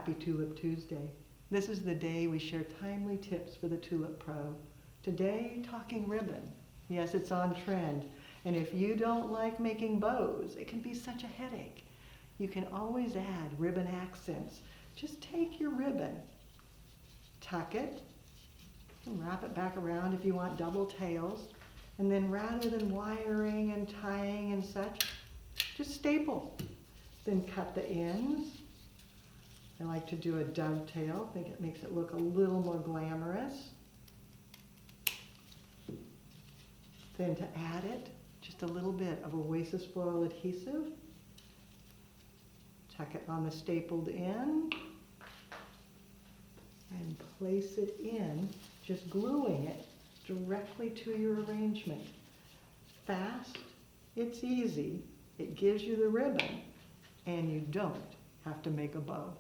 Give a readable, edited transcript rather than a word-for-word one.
Happy Tulip Tuesday. This is the day we share timely tips for the Tulip Pro. Today, talking ribbon. Yes, it's on trend. And if you don't like making bows, it can be such a headache. You can always add ribbon accents. Just take your ribbon, tuck it, and wrap it back around if you want double tails. And then rather than wiring and tying and such, just staple. Then cut the ends. I like to do a dovetail. I think it makes it look a little more glamorous. Then to add it, just a little bit of Oasis Floral Adhesive. Tuck it on the stapled end and place it in, just gluing it directly to your arrangement. Fast, it's easy, it gives you the ribbon, and you don't have to make a bow.